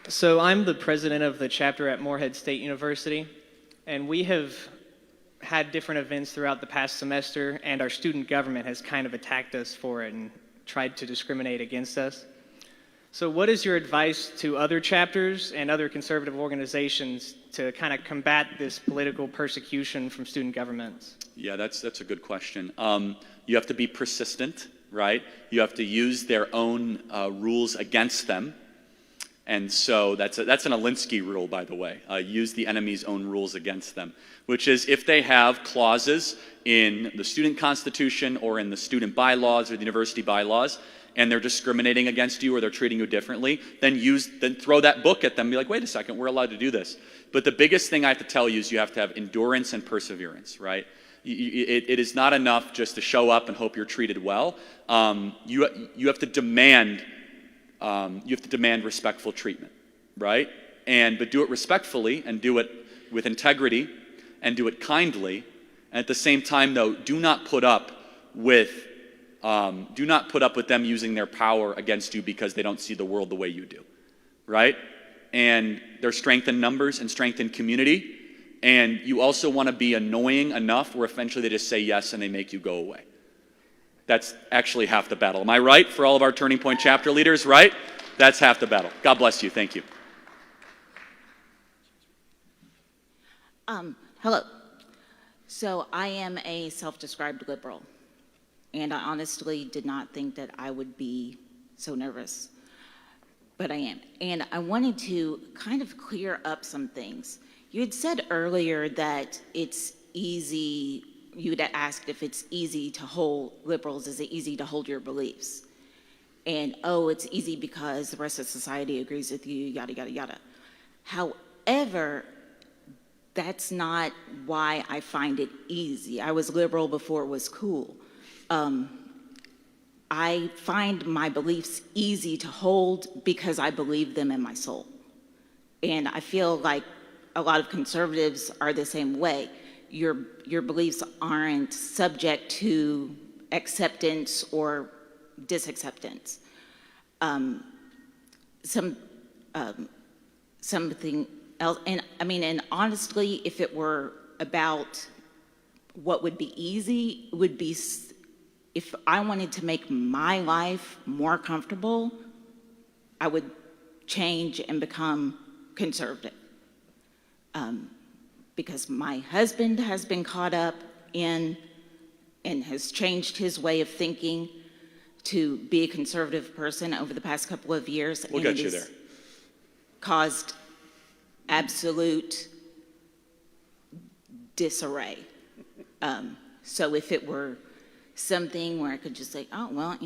So I'm the president of the chapter at Morehead State University, and we have had different events throughout the past semester, and our student government has kind of attacked us for it and tried to discriminate against us. So what is your advice to other chapters and other conservative organizations to kind of combat this political persecution from student governments? Yeah, that's a good question. You have to be persistent, right? You have to use their own rules against them. And so that's an Alinsky rule, by the way. Use the enemy's own rules against them, which is if they have clauses in the student constitution or in the student bylaws or the university bylaws, and they're discriminating against you or they're treating you differently, then throw that book at them and be like, wait a second, we're allowed to do this. But the biggest thing I have to tell you is you have to have endurance and perseverance, right? It is not enough just to show up and hope you're treated well. You have to demand respectful treatment, right? But do it respectfully and do it with integrity and do it kindly. And at the same time, though, do not put up with them using their power against you because they don't see the world the way you do, right? And there's strength in numbers and strength in community. And you also want to be annoying enough where eventually they just say yes and they make you go away. That's actually half the battle. Am I right for all of our Turning Point chapter leaders, right? That's half the battle. God bless you. Thank you. Hello. So I am a self-described liberal, and I honestly did not think that I would be so nervous, but I am. And I wanted to kind of clear up some things. You had said earlier that it's easy, you had asked if it's easy to hold liberals, is it easy to hold your beliefs? And, oh, it's easy because the rest of society agrees with you, yada, yada, yada. However, that's not why I find it easy. I was liberal before it was cool. I find my beliefs easy to hold because I believe them in my soul. And I feel like a lot of conservatives are the same way. Your beliefs aren't subject to acceptance or disacceptance. Something else, and honestly, if it were about what would be easy, it would be if I wanted to make my life more comfortable, I would change and become conservative. Because my husband has been caught up in and has changed his way of thinking to be a conservative person over the past couple of years. We'll get you there. Caused absolute disarray. So if it were something where I could just say, oh, well,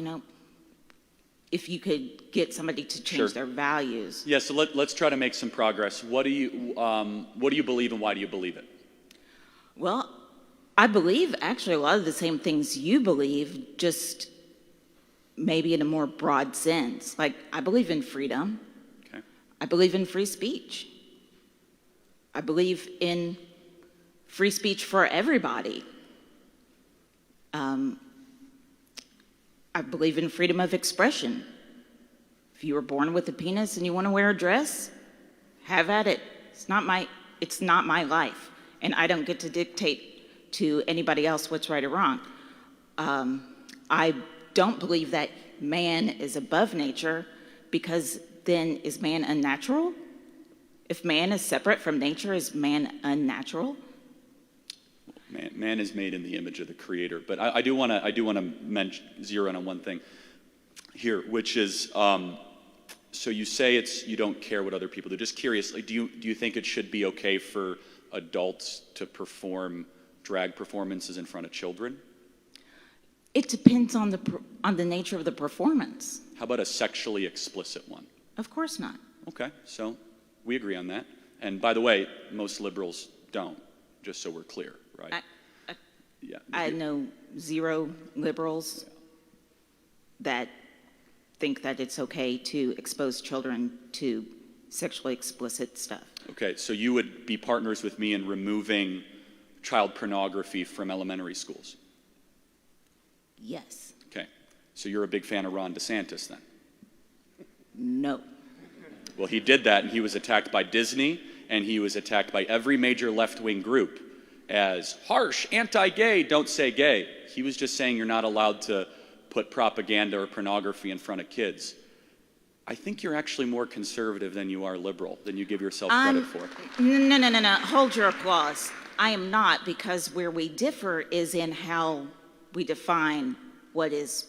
if you could get somebody to change their values. Yeah, so let's try to make some progress. What do you believe and why do you believe it? Well, I believe actually a lot of the same things you believe, just maybe in a more broad sense. Like, I believe in freedom. Okay. I believe in free speech. I believe in free speech for everybody. I believe in freedom of expression. If you were born with a penis and you want to wear a dress, have at it. It's not my life, and I don't get to dictate to anybody else what's right or wrong. I don't believe that man is above nature, because then is man unnatural? If man is separate from nature, is man unnatural? Man is made in the image of the Creator, but I do want to zero in on one thing here, which is so you say you don't care what other people do. Just curiously, do you think it should be okay for adults to perform drag performances in front of children? It depends on the nature of the performance. How about a sexually explicit one? Of course not. Okay, so we agree on that. And by the way, most liberals don't, just so we're clear, right? I know zero liberals that think that it's okay to expose children to sexually explicit stuff. Okay, so you would be partners with me in removing child pornography from elementary schools? Yes. Okay, so you're a big fan of Ron DeSantis then? No. Well, he did that, and he was attacked by Disney, and he was attacked by every major left-wing group as harsh, anti-gay, don't say gay. He was just saying you're not allowed to put propaganda or pornography in front of kids. I think you're actually more conservative than you are liberal, than you give yourself credit for. No. Hold your applause. I am not, because where we differ is in how we define what is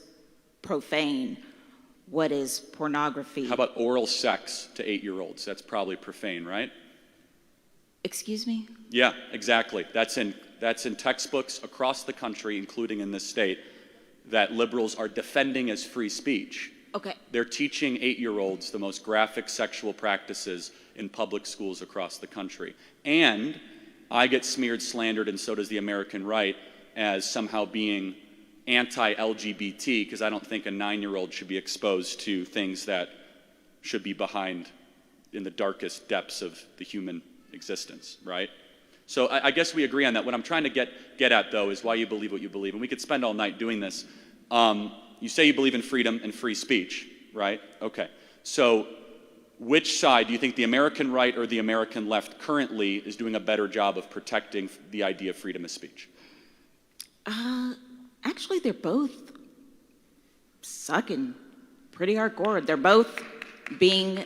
profane, what is pornography. How about oral sex to 8-year-olds? That's probably profane, right? Excuse me? Yeah, exactly. That's in textbooks across the country, including in this state, that liberals are defending as free speech. Okay. They're teaching 8-year-olds the most graphic sexual practices in public schools across the country. And I get smeared, slandered, and so does the American right, as somehow being anti-LGBT, because I don't think a 9-year-old should be exposed to things that should be behind in the darkest depths of the human existence, right? So I guess we agree on that. What I'm trying to get at, though, is why you believe what you believe. And we could spend all night doing this. You say you believe in freedom and free speech, right? Okay. So which side do you think the American right or the American left currently is doing a better job of protecting the idea of freedom of speech? Actually, they're both sucking pretty hardcore. They're both being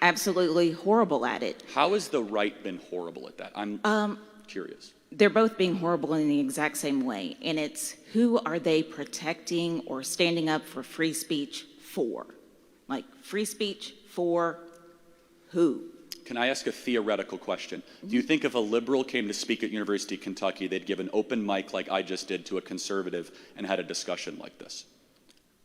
absolutely horrible at it. How has the right been horrible at that? I'm curious. They're both being horrible in the exact same way. And it's who are they protecting or standing up for free speech for? Like, free speech for who? Can I ask a theoretical question? Do you think if a liberal came to speak at University of Kentucky, they'd give an open mic like I just did to a conservative and had a discussion like this?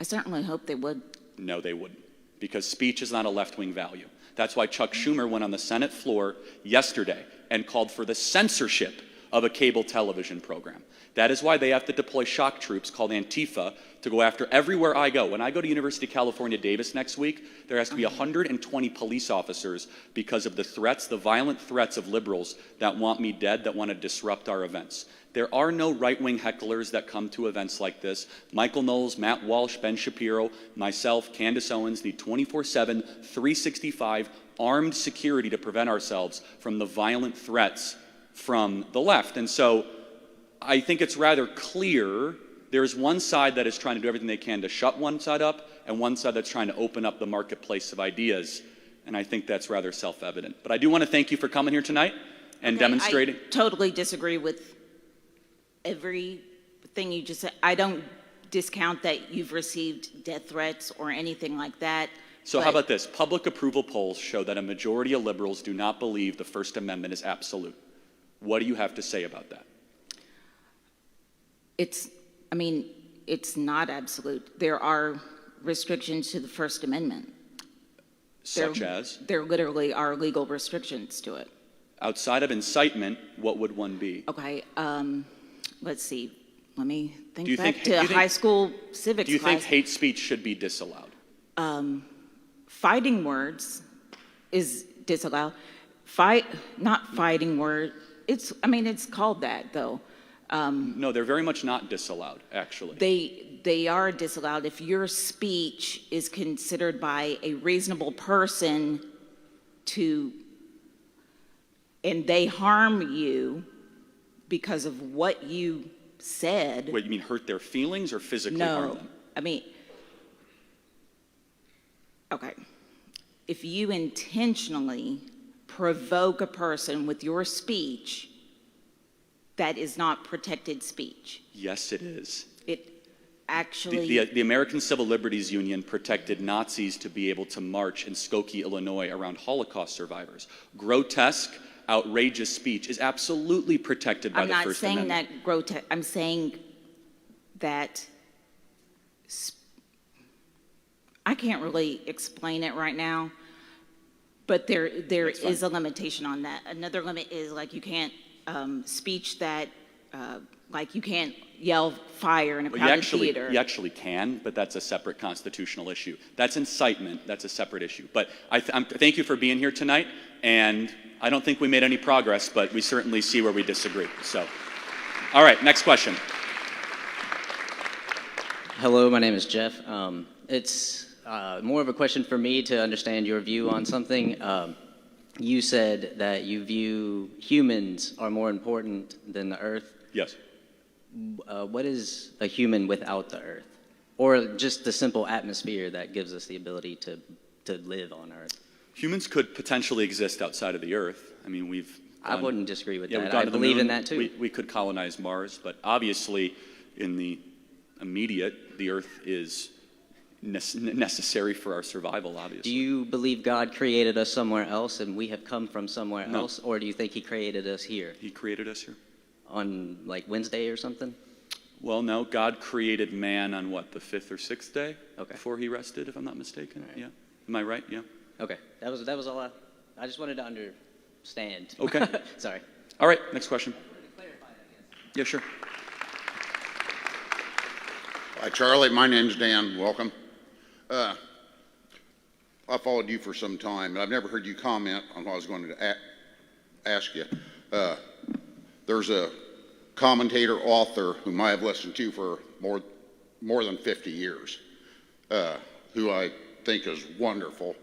I certainly hope they would. No, they wouldn't, because speech is not a left-wing value. That's why Chuck Schumer went on the Senate floor yesterday and called for the censorship of a cable television program. That is why they have to deploy shock troops called Antifa to go after everywhere I go. When I go to University of California, Davis next week, there has to be 120 police officers because of the threats, the violent threats of liberals that want me dead, that want to disrupt our events. There are no right-wing hecklers that come to events like this. Michael Knowles, Matt Walsh, Ben Shapiro, myself, Candace Owens need 24/7, 365 armed security to prevent ourselves from the violent threats from the left. And so I think it's rather clear there's one side that is trying to do everything they can to shut one side up and one side that's trying to open up the marketplace of ideas. And I think that's rather self-evident. But I do want to thank you for coming here tonight and demonstrating. I totally disagree with everything you just said. I don't discount that you've received death threats or anything like that. So how about this? Public approval polls show that a majority of liberals do not believe the First Amendment is absolute. What do you have to say about that? It's not absolute. There are restrictions to the First Amendment. Such as? There literally are legal restrictions to it. Outside of incitement, what would one be? Okay, let's see. Let me think back to high school civics class. Do you think hate speech should be disallowed? Fighting words is disallowed. Not fighting word. It's called that though. No, they're very much not disallowed, actually. They are disallowed if your speech is considered by a reasonable person and they harm you because of what you said. Wait, you mean hurt their feelings or physically harm them? Okay. If you intentionally provoke a person with your speech, that is not protected speech. Yes, it is. It actually... The American Civil Liberties Union protected Nazis to be able to march in Skokie, Illinois around Holocaust survivors. Grotesque, outrageous speech is absolutely protected by the First Amendment. I'm not saying that grotesque. I'm saying that... I can't really explain it right now, but there is a limitation on that. Another limit is like you can't speech that like you can't yell fire in a crowded theater. You actually can, but that's a separate constitutional issue. That's incitement. That's a separate issue. But thank you for being here tonight, and I don't think we made any progress, but we certainly see where we disagree. So, all right, next question. Hello, my name is Jeff. more of a question for me to understand your view on something. You said that you view humans are more important than the earth. Yes. What is a human without the earth? Or just the simple atmosphere that gives us the ability to live on earth? Humans could potentially exist outside of the earth. I mean, I wouldn't disagree with we've that. gone I to the believe in moon. that too. We could colonize Mars, but obviously in the immediate, the earth is necessary for our survival, obviously. Do you believe God created us somewhere else and we have come from somewhere No. else? Or do you think he created us here? He created us here. On like Wednesday or something? Well, no, God created man on what, the 5th or 6th day? Okay. Before he rested, if I'm not mistaken. All right. Yeah. Am I right? Yeah. Okay. That was all I just wanted to understand. Okay. Sorry. All right, next question. Yeah, sure. Hi, Charlie. My name's Dan. Welcome. I followed you for some time, and I've never heard you comment on what I was going to ask you. There's a commentator, author, whom I have listened to for more than 50 years, who I think is wonderful.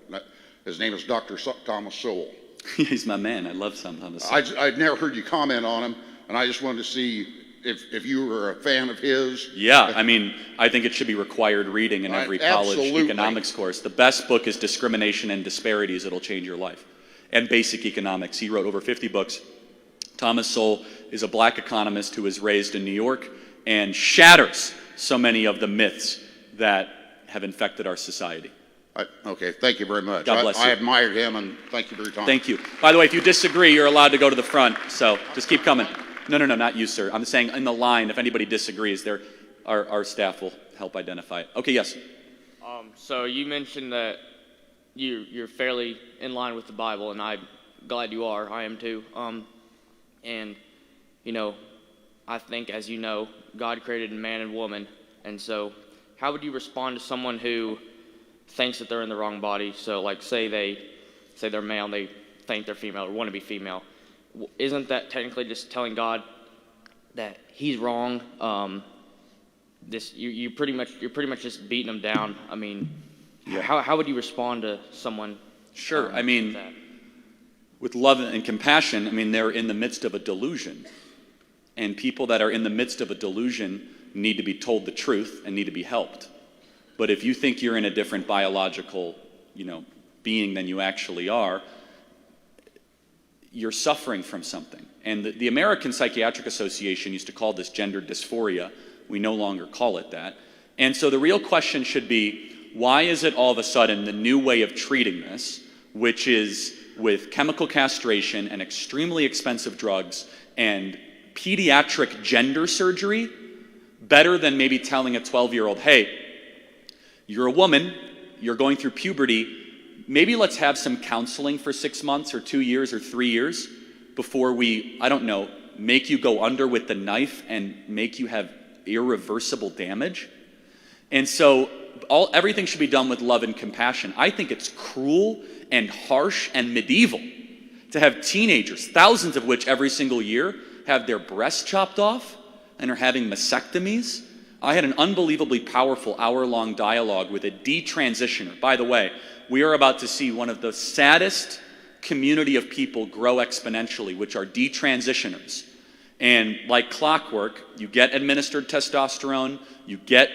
His name is Dr. Thomas Sowell. He's my man. I love Thomas. I'd never heard you comment on him, and I just wanted to see if you were a fan of his. Yeah, I mean, I think it should be required reading in every college Absolutely. economics course. The best book is Discrimination and Disparities. It'll change your life. And Basic Economics. He wrote over 50 books. Thomas Sowell is a black economist who was raised in New York and shatters so many of the myths that have infected our society. Okay, thank you very much. God bless you. I admired him, and thank you for your time. Thank you. By the way, if you disagree, you're allowed to go to the front, so just keep coming. No, not you, sir. I'm saying in the line, if anybody disagrees, our staff will help identify it. Okay, yes. So you mentioned that you're fairly in line with the Bible, and I'm glad you are. I am too. And, you know, I think, as you know, God created man and woman. And so how would you respond to someone who thinks that they're in the wrong body? So, like, say they're male and they think they're female or want to be female. Isn't that technically just telling God that he's wrong? You're pretty much just beating them down. I mean, Yeah. how would you respond to someone? Sure. I mean, that? with love and compassion, I mean, they're in the midst of a delusion. And people that are in the midst of a delusion need to be told the truth and need to be helped. But if you think you're in a different biological, being than you actually are, you're suffering from something. And the American Psychiatric Association used to call this gender dysphoria. We no longer call it that. And so the real question should be, why is it all of a sudden the new way of treating this, which is with chemical castration and extremely expensive drugs and pediatric gender surgery, better than maybe telling a 12-year-old, hey, you're a woman, you're going through puberty, maybe let's have some counseling for 6 months or 2 years or 3 years before we, make you go under with the knife and make you have irreversible damage. And so everything should be done with love and compassion. I think it's cruel and harsh and medieval to have teenagers, thousands of which every single year have their breasts chopped off and are having mastectomies. I had an unbelievably powerful hour-long dialogue with a detransitioner. By the way, we are about to see one of the saddest community of people grow exponentially, which are detransitioners. And like clockwork, you get administered testosterone,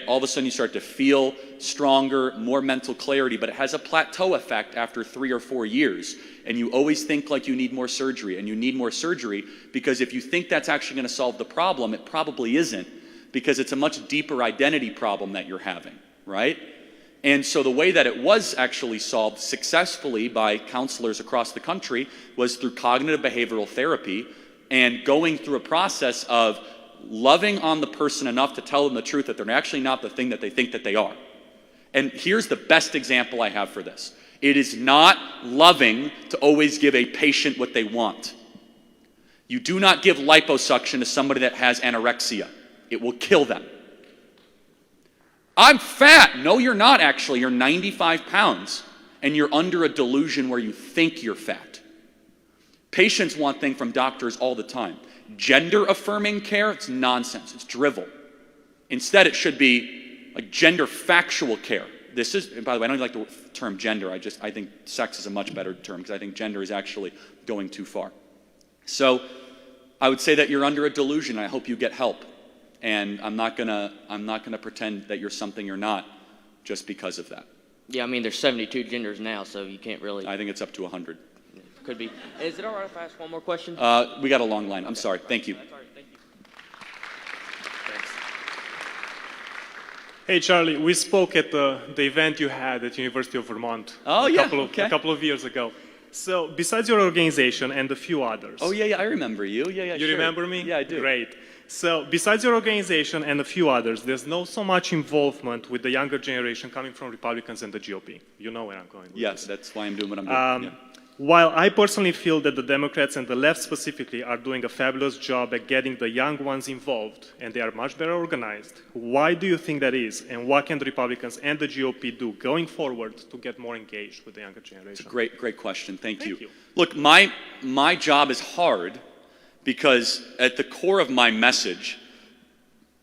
all of a sudden you start to feel stronger, more mental clarity, but it has a plateau effect after 3 or 4 years. And you always think like you need more surgery, and you need more surgery because if you think that's actually going to solve the problem, it probably isn't, because it's a much deeper identity problem that you're having, right? And so the way that it was actually solved successfully by counselors across the country was through cognitive behavioral therapy and going through a process of loving on the person enough to tell them the truth that they're actually not the thing that they think that they are. And here's the best example I have for this. It is not loving to always give a patient what they want. You do not give liposuction to somebody that has anorexia. It will kill them. I'm fat. No, you're not actually. You're 95 pounds and you're under a delusion where you think you're fat. Patients want things from doctors all the time. Gender affirming care, it's nonsense. It's drivel. Instead, it should be like gender factual care. this is, and by the way, I don't like the term gender. I think sex is a much better term because I think gender is actually going too far. So I would say that you're under a delusion. I hope you get help. And I'm not gonna pretend that you're something you're not just because of that. Yeah, I mean, there's 72 genders now, so you can't really. I think it's up to 100. Could be. Is it all right if I ask one more question? We got a long line. I'm sorry. Thank you. That's all right. Thank you. Hey, Charlie, we spoke at the event you had at University of Vermont Oh, a couple of years ago. So besides your organization and a few others. Oh, yeah, I remember you. Yeah, You sure. remember me? Yeah, I do. Great. So besides your organization and a few others, there's no so much involvement with the younger generation coming from Republicans and the GOP. You know where I'm going with Yes, this. that's why I'm doing what I'm doing. Yeah. While I personally feel that the Democrats and the left specifically are doing a fabulous job at getting the young ones involved, and they are much better organized, why do you think that is? And what can the Republicans and the GOP do going forward to get more engaged with the younger generation? Great question. Thank you. you. Look, my job is hard because at the core of my message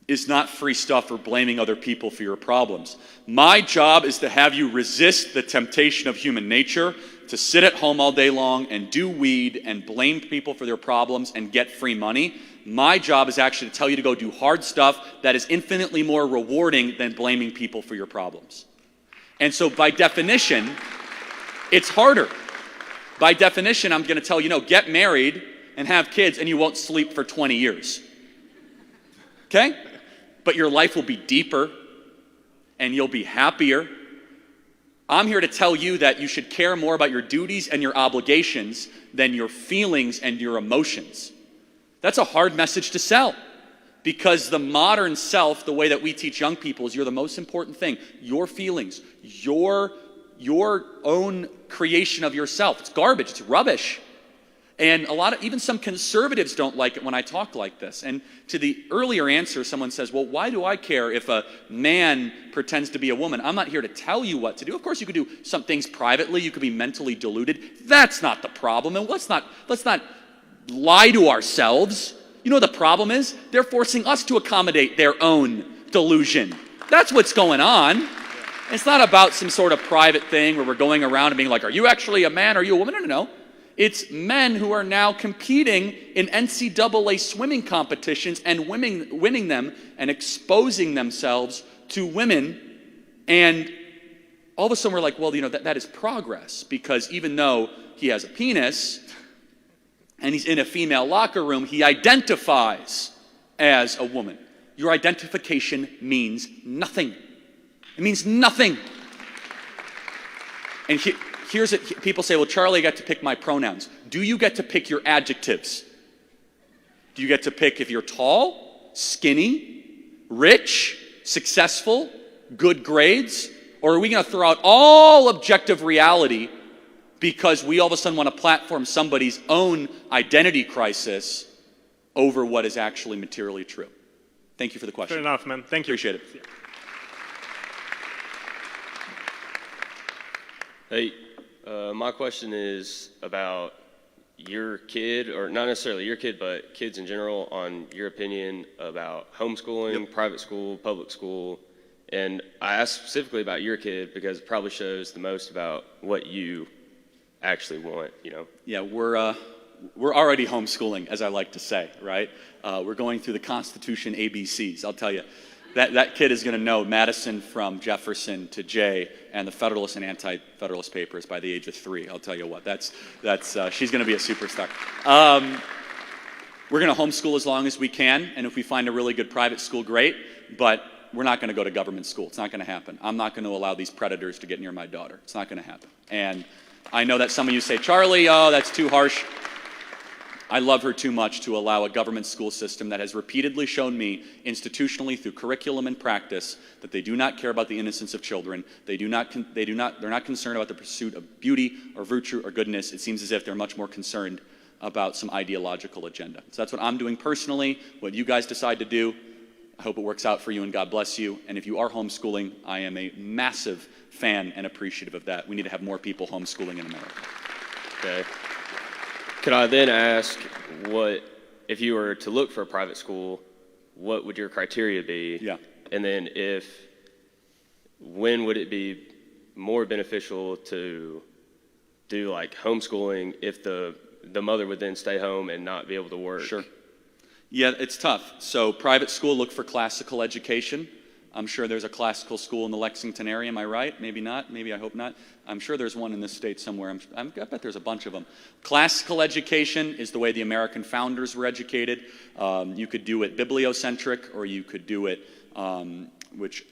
is not free stuff or blaming other people for your problems. My job is to have you resist the temptation of human nature to sit at home all day long and do weed and blame people for their problems and get free money. My job is actually to tell you to go do hard stuff that is infinitely more rewarding than blaming people for your problems. And so by definition, it's harder. By definition, I'm going to tell you, get married and have kids and you won't sleep for 20 years. Okay? But your life will be deeper and you'll be happier. I'm here to tell you that you should care more about your duties and your obligations than your feelings and your emotions. That's a hard message to sell because the modern self, the way that we teach young people, is you're the most important thing. Your feelings, your own creation of yourself. It's garbage. It's rubbish. And even some conservatives don't like it when I talk like this. And to the earlier answer, someone says, well, why do I care if a man pretends to be a woman? I'm not here to tell you what to do. Of course, you could do some things privately. You could be mentally deluded. That's not the problem. And let's not lie to ourselves. You know what the problem is? They're forcing us to accommodate their own delusion. That's what's going on. It's not about some sort of private thing where we're going around and being like, are you actually a man? Are you a woman? No. It's men who are now competing in NCAA swimming competitions and winning them and exposing themselves to women. And all of a sudden we're like, well, that is progress, because even though he has a penis and he's in a female locker room, he identifies as a woman. Your identification means nothing. It means nothing. And people say, well, Charlie, I got to pick my pronouns. Do you get to pick your adjectives? Do you get to pick if you're tall, skinny, rich, successful, good grades? Or are we going to throw out all objective reality because we all of a sudden want to platform somebody's own identity crisis over what is actually materially true? Thank you for the question. Fair enough, man. Thank you. Appreciate it. Yeah. Hey, my question is about your kid, or not necessarily your kid, but kids in general, on your opinion about homeschooling, private school, public school. And I asked specifically about your kid because it probably shows the most about what you actually want, Yeah, we're already homeschooling, as I like to say, right? We're going through the Constitution ABCs. I'll tell you, that kid is going to know Madison from Jefferson to Jay and the Federalist and Anti-Federalist papers by the age of 3. I'll tell you what, she's going to be a superstar. We're going to homeschool as long as we can, and if we find a really good private school, great, but we're not going to go to government school. It's not going to happen. I'm not going to allow these predators to get near my daughter. It's not going to happen. And I know that some of you say, Charlie, oh, that's too harsh. I love her too much to allow a government school system that has repeatedly shown me institutionally through curriculum and practice that they do not care about the innocence of children. They're not concerned about the pursuit of beauty or virtue or goodness. It seems as if they're much more concerned about some ideological agenda. So that's what I'm doing personally. What you guys decide to do, I hope it works out for you and God bless you. And if you are homeschooling, I am a massive fan and appreciative of that. We need to have more people homeschooling in America. Okay. Could I then ask, what, if you were to look for a private school, what would your criteria be? Yeah. And then if when would it be more beneficial to do like homeschooling if the mother would then stay home and not be able to work? Sure. Yeah, it's tough. So private school, look for classical education. I'm sure there's a classical school in the Lexington area, am I right? Maybe not, maybe I hope not. I'm sure there's one in this state somewhere. I bet there's a bunch of them. Classical education is the way the American founders were educated. You could do it bibliocentric, or you could do it, which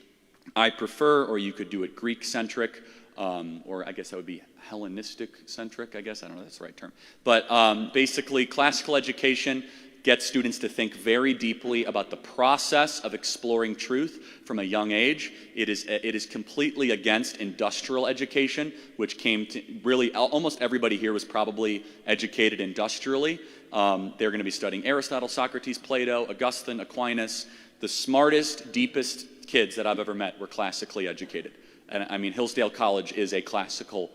I prefer, or you could do it Greek-centric, or I guess that would be Hellenistic-centric, I guess. I don't know if that's the right term. But basically, classical education gets students to think very deeply about the process of exploring truth from a young age. It is completely against industrial education, which came to really, almost everybody here was probably educated industrially. They're going to be studying Aristotle, Socrates, Plato, Augustine, Aquinas. The smartest, deepest kids that I've ever met were classically educated. And I mean, Hillsdale College is a classical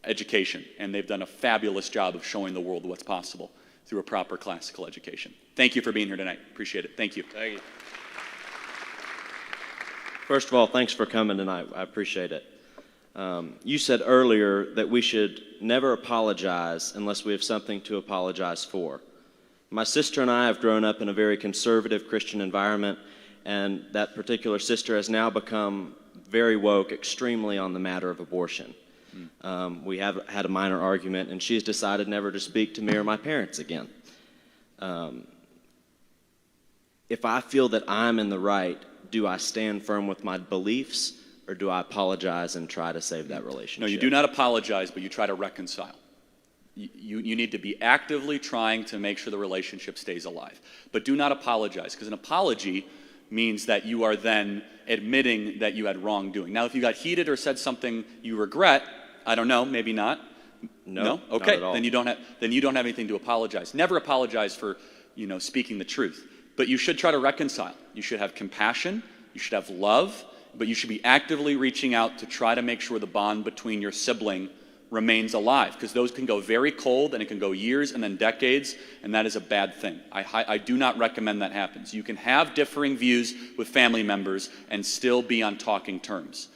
education, and they've done a fabulous job of showing the world what's possible through a proper classical education. Thank you for being here tonight. Appreciate it. Thank you. Thank you. First of all, thanks for coming tonight. I appreciate it. You said earlier that we should never apologize unless we have something to apologize for. My sister and I have grown up in a very conservative Christian environment, and that particular sister has now become very woke, extremely on the matter of abortion. We have had a minor argument, and she's decided never to speak to me or my parents again. If I feel that I'm in the right, do I stand firm with my beliefs, or do I apologize and try to save that relationship? No, you do not apologize, but you try to reconcile. You need to be actively trying to make sure the relationship stays alive. But do not apologize, because an apology means that you are then admitting that you had wrongdoing. Now, if you got heated or said something you regret, I don't know, maybe not. No? Okay, not at all. then you don't have anything to apologize. Never apologize for, speaking the truth. But you should try to reconcile. You should have compassion, you should have love, but you should be actively reaching out to try to make sure the bond between your sibling remains alive, because those can go very cold, and it can go years and then decades, and that is a bad thing. I do not recommend that happens. You can have differing views with family members and still be on talking terms.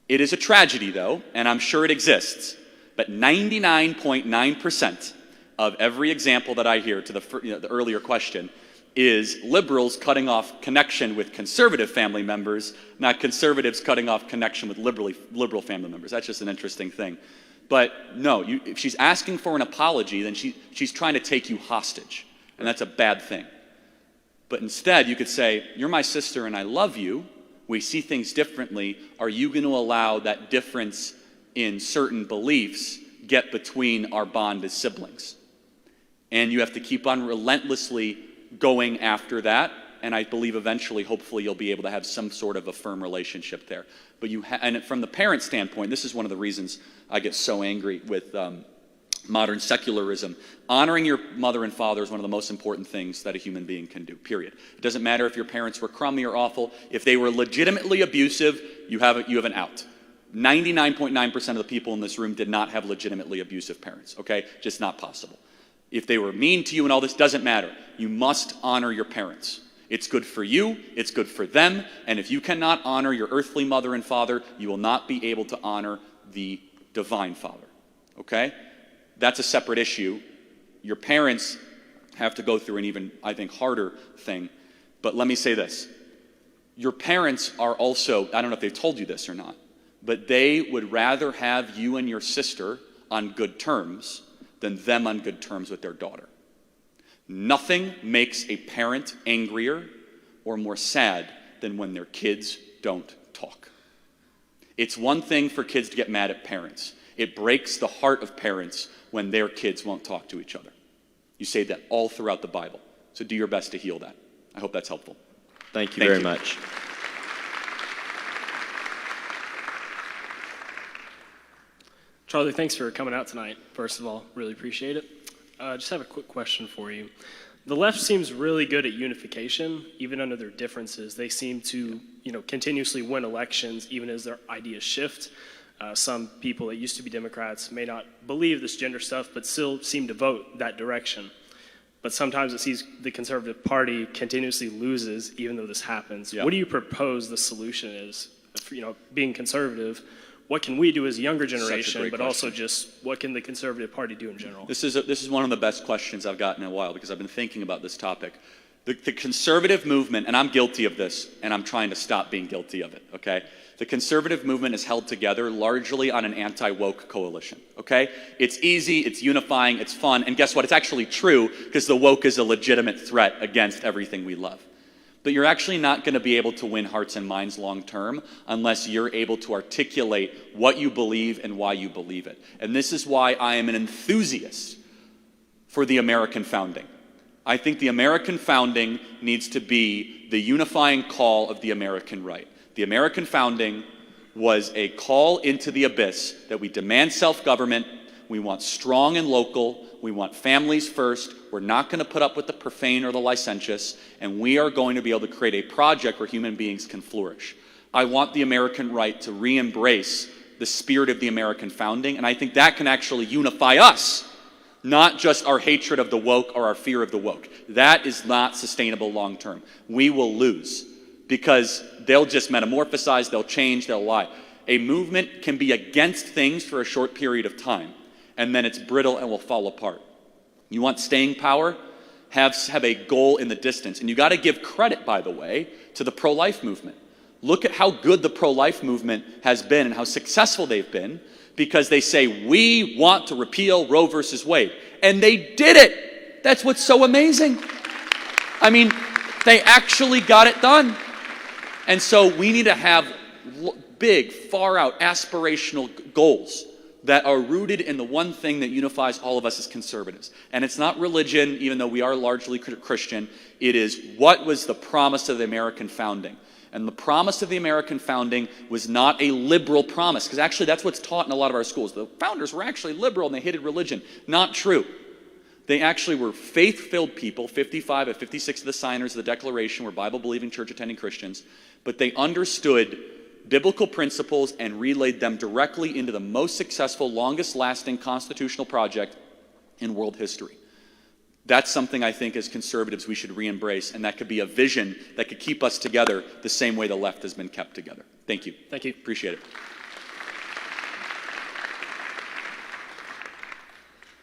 It is a tragedy, though, and I'm sure it exists, but 99.9% of every example that I hear to the earlier question is liberals cutting off connection with conservative family members, not conservatives cutting off connection with liberal family members. That's just an interesting thing. But no, if she's asking for an apology, then she's trying to take you hostage, and that's a bad thing. But instead, you could say, you're my sister and I love you. We see things differently. Are you going to allow that difference in certain beliefs get between our bond as siblings? And you have to keep on relentlessly going after that, and I believe eventually, hopefully, you'll be able to have some sort of a firm relationship there. But and from the parent standpoint, this is one of the reasons I get so angry with modern secularism. Honoring your mother and father is one of the most important things that a human being can do, period. It doesn't matter if your parents were crummy or awful. If they were legitimately abusive, you have an out. 99.9% of the people in this room did not have legitimately abusive parents, okay? Just not possible. If they were mean to you and all this, doesn't matter. You must honor your parents. It's good for you, it's good for them, and if you cannot honor your earthly mother and father, you will not be able to honor the divine Father, okay? That's a separate issue. Your parents have to go through an even, I think, harder thing. But let me say this. Your parents are also, I don't know if they've told you this or not, but they would rather have you and your sister on good terms than them on good terms with their daughter. Nothing makes a parent angrier or more sad than when their kids don't talk. It's one thing for kids to get mad at parents. It breaks the heart of parents when their kids won't talk to each other. You say that all throughout the Bible. So do your best to heal that. I hope that's helpful. Thank you very much. Charlie, thanks for coming out tonight, first of all. Really appreciate it. Just have a quick question for you. The left seems really good at unification, even under their differences. They seem to, continuously win elections, even as their ideas shift. Some people that used to be Democrats may not believe this gender stuff, but still seem to vote that direction. But sometimes it sees the Conservative Party continuously loses, even though this happens. Yeah. What do you propose the solution is being conservative, what can we do as a younger generation, great but also just what can the Conservative Party do in general? This is one of the best questions I've gotten in a while because I've been thinking about this topic. The conservative movement, and I'm guilty of this, and I'm trying to stop being guilty of it, okay? The conservative movement is held together largely on an anti-woke coalition, okay? It's easy, it's unifying, it's fun, and guess what? It's actually true because the woke is a legitimate threat against everything we love. But you're actually not going to be able to win hearts and minds long term unless you're able to articulate what you believe and why you believe it. And this is why I am an enthusiast for the American founding. I think the American founding needs to be the unifying call of the American right. The American founding was a call into the abyss that we demand self-government, we want strong and local, we want families first, we're not going to put up with the profane or the licentious, and we are going to be able to create a project where human beings can flourish. I want the American right to re-embrace the spirit of the American founding, and I think that can actually unify us, not just our hatred of the woke or our fear of the woke. That is not sustainable long term. We will lose because they'll just metamorphosize, they'll change, they'll lie. A movement can be against things for a short period of time, and then it's brittle and will fall apart. You want staying power? Have a goal in the distance. And you got to give credit, by the way, to the pro-life movement. Look at how good the pro-life movement has been and how successful they've been because they say, we want to repeal Roe versus Wade. And they did it. That's what's so amazing. I mean, they actually got it done. And so we need to have big, far-out, aspirational goals that are rooted in the one thing that unifies all of us as conservatives. And it's not religion, even though we are largely Christian. It is what was the promise of the American founding. And the promise of the American founding was not a liberal promise, because actually that's what's taught in a lot of our schools. The founders were actually liberal and they hated religion. Not true. They actually were faith-filled people. 55 of 56 of the signers of the Declaration were Bible-believing, church-attending Christians. But they understood biblical principles and relayed them directly into the most successful, longest-lasting constitutional project in world history. That's something I think as conservatives we should re-embrace, and that could be a vision that could keep us together the same way the left has been kept together. Thank you. Thank you. Appreciate it.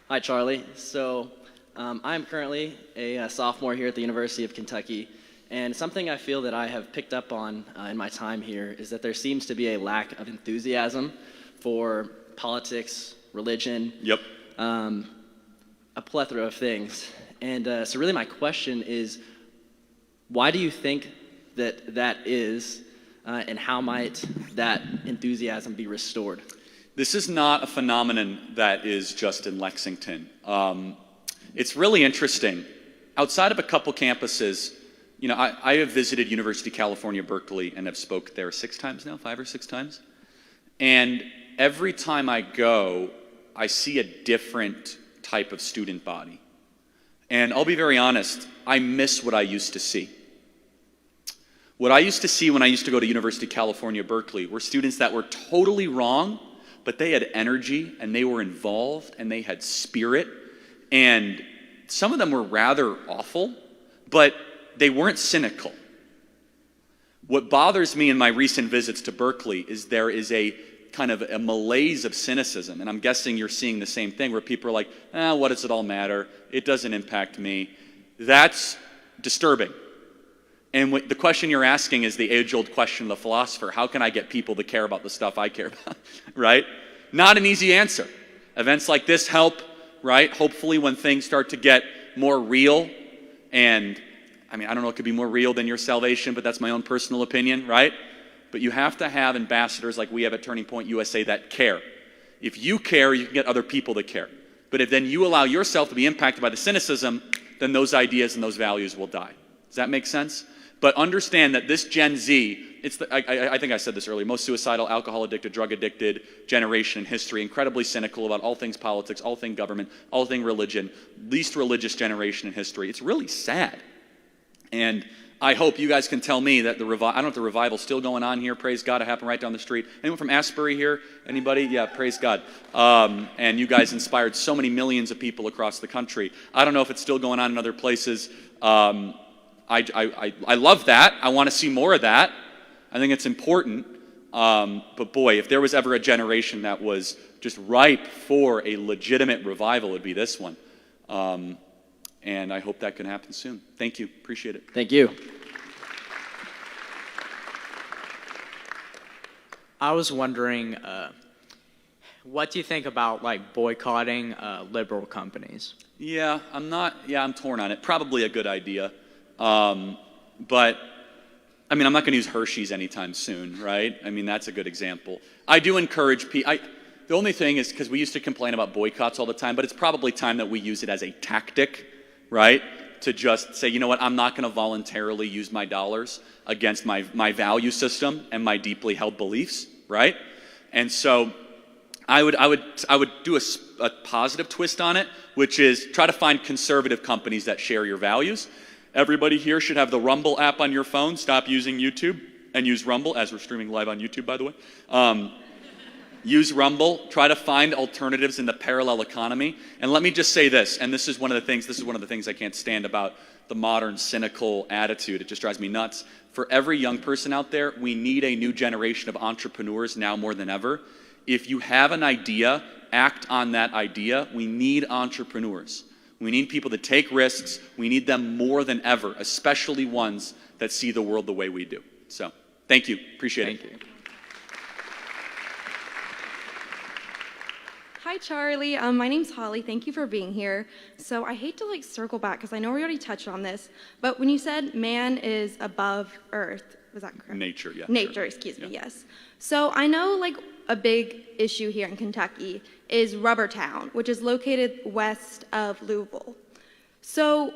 Hi, Charlie. So I'm currently a sophomore here at the University of Kentucky, and something I feel that I have picked up on in my time here is that there seems to be a lack of enthusiasm for politics, religion, a plethora of things. And so really my question is, why do you think that that is, and how might that enthusiasm be restored? This is not a phenomenon that is just in Lexington. It's really interesting. Outside of a couple campuses, you know, I have visited University of California, Berkeley, and have spoke there 6 times now, 5 or 6 times. And every time I go, I see a different type of student body. And I'll be very honest, I miss what I used to see. What I used to see when I used to go to University of California, Berkeley, were students that were totally wrong, but they had energy, and they were involved, and they had spirit, and some of them were rather awful, but they weren't cynical. What bothers me in my recent visits to Berkeley is there is a kind of a malaise of cynicism, and I'm guessing you're seeing the same thing where people are like, what does it all matter? It doesn't impact me. That's disturbing. And the question you're asking is the age-old question of the philosopher: how can I get people to care about the stuff I care about, right? Not an easy answer. Events like this help, right? Hopefully when things start to get more real, and I mean, I don't know what could be more real than your salvation, but that's my own personal opinion, right? But you have to have ambassadors like we have at Turning Point USA that care. If you care, you can get other people to care. But if then you allow yourself to be impacted by the cynicism, then those ideas and those values will die. Does that make sense? But understand that this Gen Z, I think I said this earlier, most suicidal, alcohol-addicted, drug-addicted generation in history, incredibly cynical about all things politics, all things government, all things religion, least religious generation in history. It's really sad. And I hope you guys can tell me that I don't know if the revival's still going on here. Praise God, it happened right down the street. Anyone from Asbury here? Anybody? Yeah, praise God. And you guys inspired so many millions of people across the country. I don't know if it's still going on in other places. I love that. I want to see more of that. I think it's important. But boy, if there was ever a generation that was just ripe for a legitimate revival, it would be this one. And I hope that can happen soon. Thank you. Appreciate it. Thank you. I was wondering, what do you think about like boycotting liberal companies? Yeah, I'm torn on it. Probably a good idea. But I mean, I'm not going to use Hershey's anytime soon, right? I mean, that's a good example. I do encourage people. The only thing is, because we used to complain about boycotts all the time, but it's probably time that we use it as a tactic, right? To just say, you know what, I'm not going to voluntarily use my dollars against my value system and my deeply held beliefs, right? And so I would do a positive twist on it, which is try to find conservative companies that share your values. Everybody here should have the Rumble app on your phone. Stop using YouTube and use Rumble, as we're streaming live on YouTube, by the way. Use Rumble. Try to find alternatives in the parallel economy. And let me just say this, and this is one of the things I can't stand about the modern cynical attitude. It just drives me nuts. For every young person out there, we need a new generation of entrepreneurs now more than ever. If you have an idea, act on that idea. We need entrepreneurs. We need people to take risks. We need them more than ever, especially ones that see the world the way we do. So, thank you. Appreciate it. Thank you. Hi, Charlie. My name's Holly. Thank you for being here. So I hate to circle back because I know we already touched on this, but when you said man is above earth, was that correct? Nature, yeah. Nature, sure. excuse me, yes. So I know a big issue here in Kentucky is Rubbertown, which is located west of Louisville. So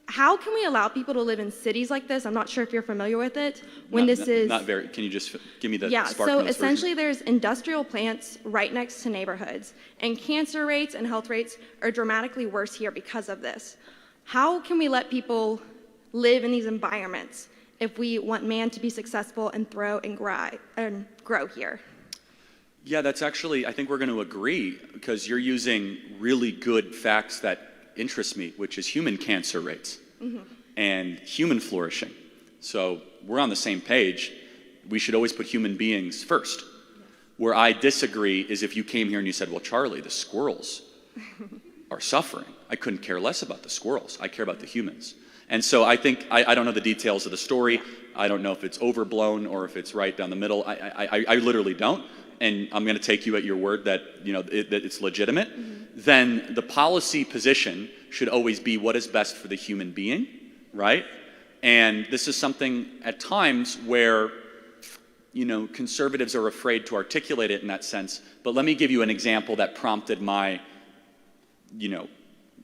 how can we allow people to live in cities like this? I'm not sure if you're familiar with it. Not very. Can you just give me the Spark so Notes essentially version? there's industrial plants right next to neighborhoods, and cancer rates and health rates are dramatically worse here because of this. How can we let people live in these environments if we want man to be successful and grow here? Yeah, that's actually, I think we're going to agree, because you're using really good facts that interest me, which is human cancer rates and human flourishing. So we're on the same page. We should always put human beings first. Where I disagree is if you came here and you said, well, Charlie, the squirrels are suffering. I couldn't care less about the squirrels. I care about the humans. And so I think, I don't know the details of the story. I don't know if it's overblown or if it's right down the middle. I literally don't. And I'm going to take you at your word that, that it's legitimate. Then the policy position should always be what is best for the human being, right? And this is something at times where, conservatives are afraid to articulate it in that sense. But let me give you an example that prompted my,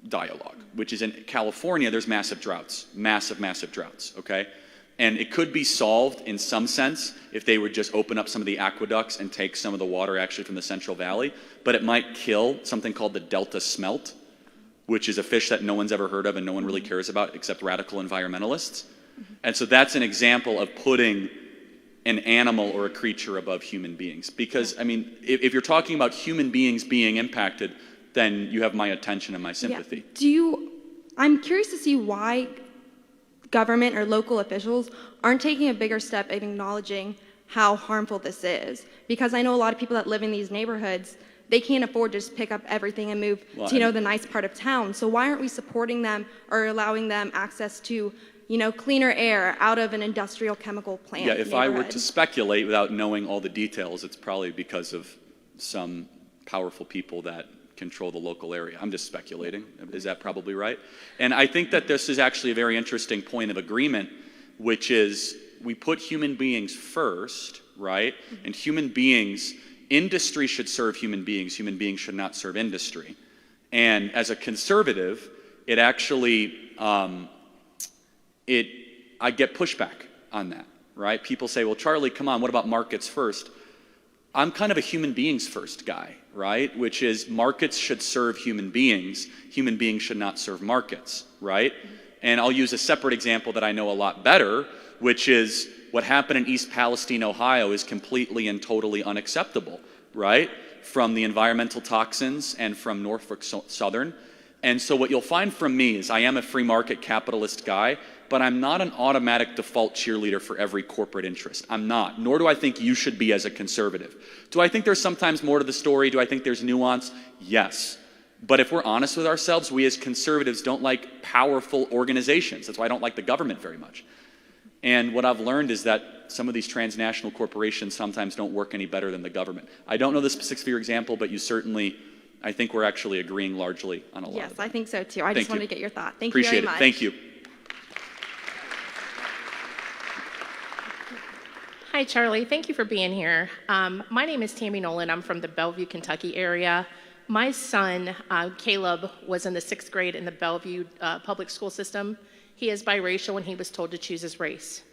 dialogue, which is in California, there's massive droughts, massive droughts, okay? And it could be solved in some sense if they would just open up some of the aqueducts and take some of the water actually from the Central Valley, but it might kill something called the Delta smelt, which is a fish that no one's ever heard of and no one really cares about except radical environmentalists. And so that's an example of putting an animal or a creature above human beings. Because, if you're talking about human beings being impacted, then you have my attention and my sympathy. Yeah. I'm curious to see why government or local officials aren't taking a bigger step in acknowledging how harmful this is. Because I know a lot of people that live in these neighborhoods, they can't afford to just pick up everything and move to, the nice part of town. So why aren't we supporting them or allowing them access to, cleaner air out of an industrial chemical plant? Yeah, if I were to speculate without knowing all the details, it's probably because of some powerful people that control the local area. I'm just speculating. Is that probably right? And I think that this is actually a very interesting point of agreement, which is we put human beings first, right? And human beings, industry should serve human beings should not serve industry. And as a conservative, it actually, I get pushback on that, right? People say, well, Charlie, come on, what about markets first? I'm kind of a human beings first guy, right? Which is markets should serve human beings should not serve markets, right? And I'll use a separate example that I know a lot better, which is what happened in East Palestine, Ohio is completely and totally unacceptable, right? From the environmental toxins and from Norfolk Southern. And so what you'll find from me is I am a free market capitalist guy, But I'm not an automatic default cheerleader for every corporate interest. I'm not, nor do I think you should be as a conservative. Do I think there's sometimes more to the story? Do I think there's nuance? Yes. But if we're honest with ourselves, we as conservatives don't like powerful organizations. That's why I don't like the government very much. And what I've learned is that some of these transnational corporations sometimes don't work any better than the government. I don't know the specifics for your example, but you certainly, I think we're actually agreeing largely on a lot of Yes, that. I think so too. I just wanted to get your thought. Thank Appreciate you very much. Thank you. Hi, Charlie. Thank you for being here. My name is Tammy Nolan. I'm from the Bellevue, Kentucky area. My son, Caleb, was in the 6th grade in the Bellevue public school system. He is biracial and he was told to choose his race.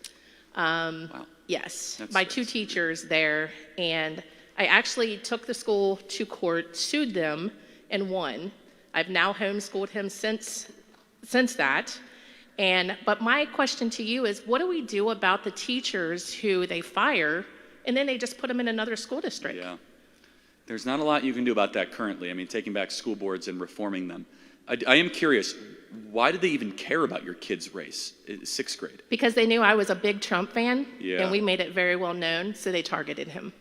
Wow. Yes, by 2 teachers there. And I actually took the school to court, sued them, and won. I've now homeschooled him since that. But my question to you is, what do we do about the teachers who they fire and then they just put them in another school district? Yeah. There's not a lot you can do about that currently. I mean, taking back school boards and reforming them. I am curious, why did they even care about your kid's race in 6th grade? Because they knew I was a big Trump fan, Yeah. and we made it very well known, so they targeted him.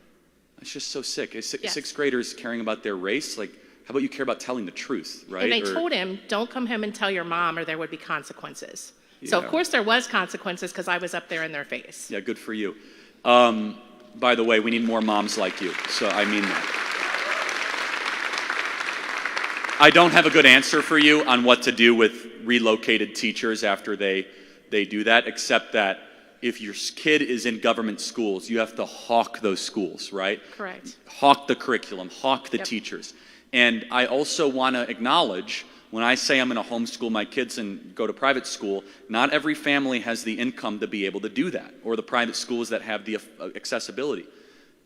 It's just so sick. Yes. 6th graders caring about their race? Like, how about you care about telling the truth, right? And they told him, don't come home and tell your mom or there would be consequences. So, of Yeah. course, there was consequences because I was up there in their face. Yeah, good for you. By the way, we need more moms like you, so I mean that. I don't have a good answer for you on what to do with relocated teachers after they do that, except that if your kid is in government schools, you have to hawk those schools, right? Correct. Hawk the curriculum, hawk the Yep. teachers. And I also want to acknowledge, when I say I'm going to homeschool my kids and go to private school, not every family has the income to be able to do that, or the private schools that have the accessibility.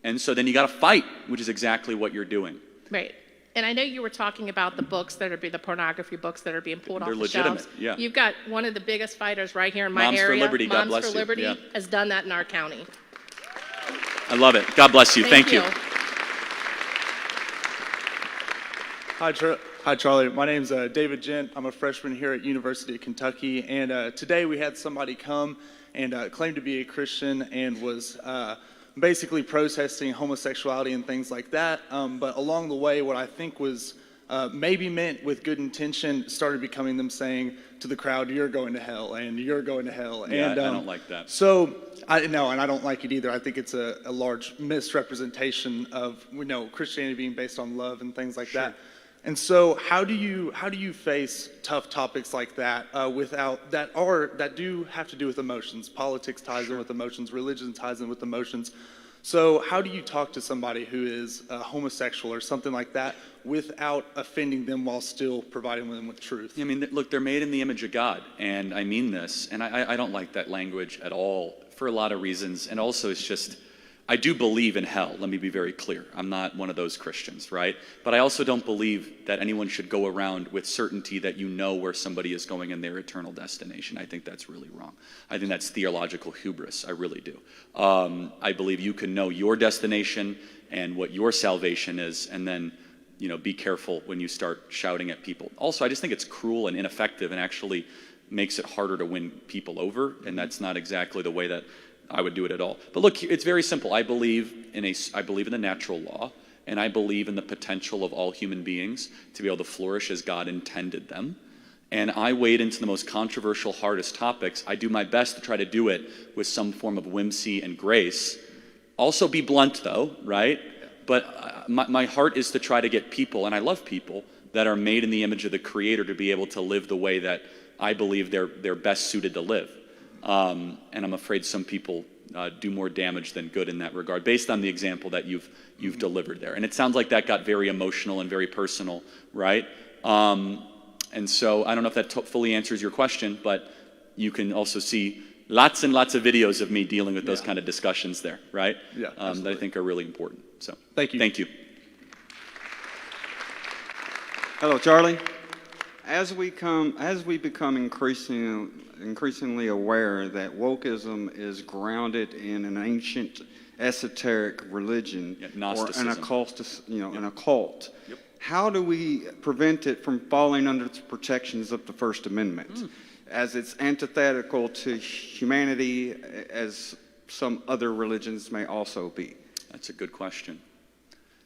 And so then you got to fight, which is exactly what you're doing. Right. And I know you were talking about the books that are the pornography books that are being pulled off They're the legitimate, shelves. yeah. You've got one of the biggest fighters right here in my Moms for area. Liberty, God bless Moms for you, Liberty yeah. has done that in our county. I love it. God bless you. Thank you. Hi, Charlie. My name's David Gent. I'm a freshman here at University of Kentucky, and today we had somebody come and claim to be a Christian and was basically protesting homosexuality and things like that. But along the way, what I think was maybe meant with good intention started becoming them saying to the crowd, "You're going to hell," and "You're going to hell." Yeah, and I don't like that. So I know, and I don't like it either. I think it's a large misrepresentation of Christianity being based on love and things like that. And so, how do you face tough topics like that that do have to do with emotions? Politics ties in with emotions, religion ties in with emotions. So, how do you talk to somebody who is homosexual or something like that without offending them while still providing them with truth? I mean, look, they're made in the image of God, and I mean this, and I don't like that language at all for a lot of reasons, and also it's just, I do believe in hell, let me be very clear. I'm not one of those Christians, right? But I also don't believe that anyone should go around with certainty that you know where somebody is going in their eternal destination. I think that's really wrong. I think that's theological hubris, I really do. I believe you can know your destination and what your salvation is, and then be careful when you start shouting at people. Also, I just think it's cruel and ineffective and actually makes it harder to win people over, and that's not exactly the way that I would do it at all. But look, it's very simple. I believe in the natural law, and I believe in the potential of all human beings to be able to flourish as God intended them. And I wade into the most controversial, hardest topics. I do my best to try to do it with some form of whimsy and grace. Also be blunt, though, right? But my heart is to try to get people, and I love people, that are made in the image of the Creator to be able to live the way that I believe they're best suited to live. And I'm afraid some people do more damage than good in that regard, based on the example that you've delivered there. And it sounds like that got very emotional and very personal, right? And so I don't know if that fully answers your question, but you can also see lots and lots of videos of me dealing with those kind of discussions there, right? Yeah, that I think are really important. So thank you. Thank you. Hello, Charlie. As we become increasingly aware that wokeism is grounded in an ancient esoteric religion or an an occult, how do we prevent it from falling under the protections of the First Amendment? as it's antithetical to humanity, as some other religions may also be? That's a good question.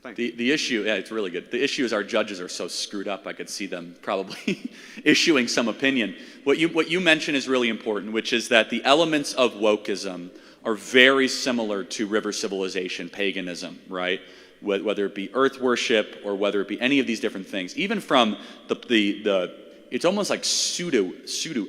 Thank The issue, yeah, it's really good. The issue is our judges are so screwed up, I could see them probably issuing some opinion. What you mentioned is really important, which is that the elements of wokeism are very similar to river civilization, paganism, right? Whether it be earth worship or whether it be any of these different things. Even from it's almost like pseudo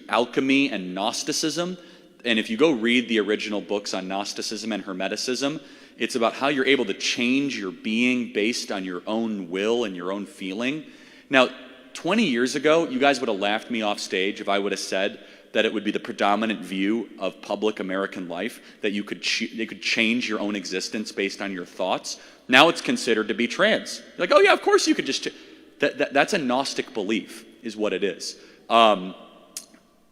alchemy and Gnosticism. And if you go read the original books on Gnosticism and Hermeticism, it's about how you're able to change your being based on your own will and your own feeling. Now, 20 years ago, you guys would have laughed me off stage if I would have said that it would be the predominant view of public American life, that you could change your own existence based on your thoughts. Now it's considered to be trans. You're like, oh yeah, of course you could just... That's a Gnostic belief, is what it is. I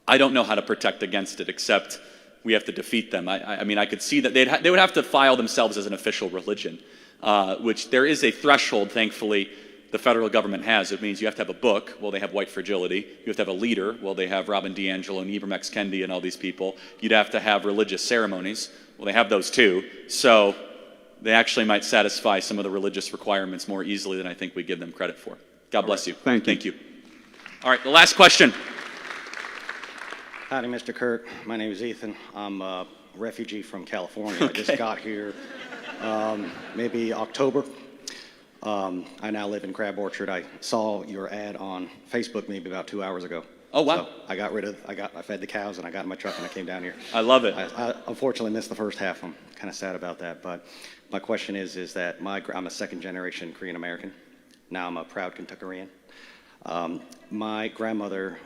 don't know how to protect against it, except we have to defeat them. I mean, I could see that they would have to file themselves as an official religion, which there is a threshold, thankfully, the federal government has. It means you have to have a book. Well, they have white fragility. You have to have a leader. Well, they have Robin DiAngelo and Ibram X. Kendi and all these people. You'd have to have religious ceremonies. Well, they have those too. So they actually might satisfy some of the religious requirements more easily than I think we give them credit for. God bless you. Thank you. All right, the last question. Howdy, Mr. Kirk. My name is Ethan. I'm a refugee from California. I just got here maybe October. I now live in Crab Orchard. I saw your ad on Facebook maybe about 2 hours ago. Oh, wow. So I fed the cows and I got in my truck and I came down here. I love it. I unfortunately missed the first half. I'm kind of sad about that. But my question is that I'm a second generation Korean American. Now I'm a proud Kentuckian. My grandmother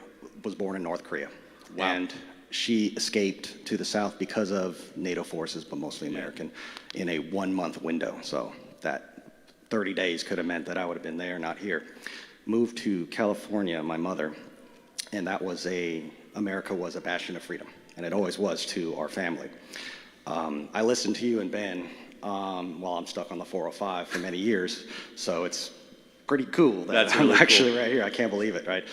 was born in North Korea. Wow. And she escaped to the South because of NATO forces, but mostly American, in a 1 month window. So that 30 days could have meant that I would have been there, not here. Moved to California, my mother, and America was a bastion of freedom, and it always was to our family. I listened to you and Ben while I'm stuck on the 405 for many years, so it's pretty cool that I'm actually right here. I can't believe it, right?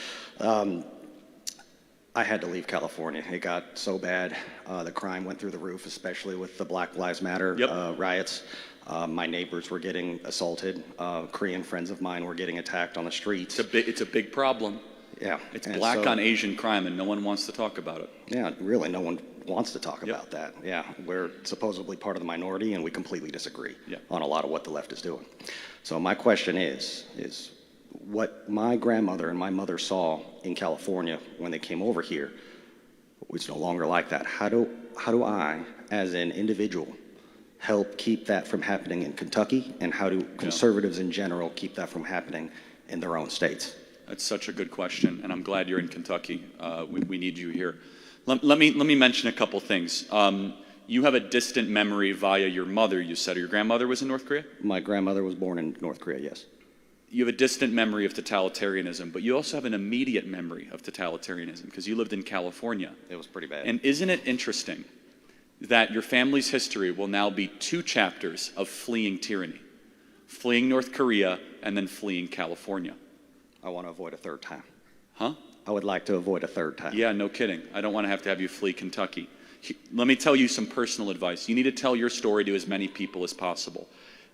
I had to leave California. It got so bad. The crime went through the roof, especially with the Black Lives Matter riots. My neighbors were getting assaulted. Korean friends of mine were getting attacked on the streets. It's a big problem. Yeah. It's black on Asian crime, and no one wants to talk about it. Yeah, really, no one wants to talk about that. Yeah, we're supposedly part of the minority, and we completely disagree on a lot of what the left is doing. So my question is what my grandmother and my mother saw in California when they came over here was no longer like that. How do I, as an individual, help keep that from happening in Kentucky, and how do conservatives in general keep that from happening in their own states? That's such a good question, and I'm glad you're in Kentucky. We need you here. Let me mention a couple things. You have a distant memory via your mother, you said. Or your grandmother was in North Korea? My grandmother was born in North Korea, yes. You have a distant memory of totalitarianism, but you also have an immediate memory of totalitarianism because you lived in California. It was pretty bad. And isn't it interesting that your family's history will now be 2 chapters of fleeing tyranny? Fleeing North Korea and then fleeing California. I want to avoid a third time. Huh? I would like to avoid a third time. Yeah, no kidding. I don't want to have you flee Kentucky. Let me tell you some personal advice. You need to tell your story to as many people as possible.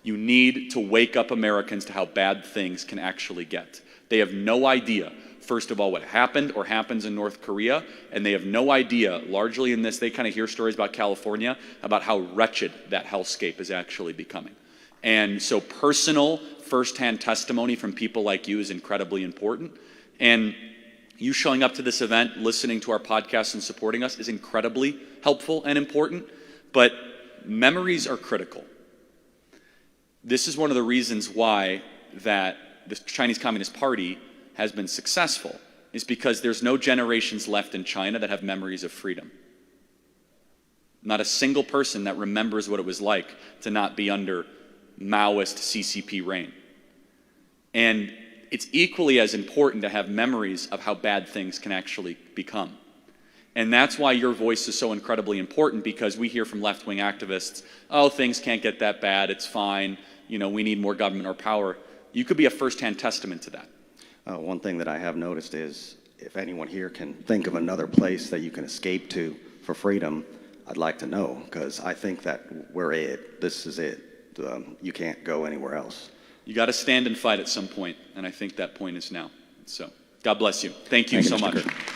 You need to wake up Americans to how bad things can actually get. They have no idea, first of all, what happened or happens in North Korea, and they have no idea, largely in this, they kind of hear stories about California, about how wretched that hellscape is actually becoming. And so personal, firsthand testimony from people like you is incredibly important. And you showing up to this event, listening to our podcast and supporting us is incredibly helpful and important, but memories are critical. This is one of the reasons why that the Chinese Communist Party has been successful, is because there's no generations left in China that have memories of freedom. Not a single person that remembers what it was like to not be under Maoist CCP reign. And it's equally as important to have memories of how bad things can actually become. And that's why your voice is so incredibly important, because we hear from left-wing activists, oh, things can't get that bad, it's fine, we need more government or power. You could be a first-hand testament to that. One thing that I have noticed is if anyone here can think of another place that you can escape to for freedom, I'd like to know, because I think that we're it. This is it. You can't go anywhere else. You got to stand and fight at some point, and I think that point is now. So, God bless you. Thank you so much. Mr. Kirk.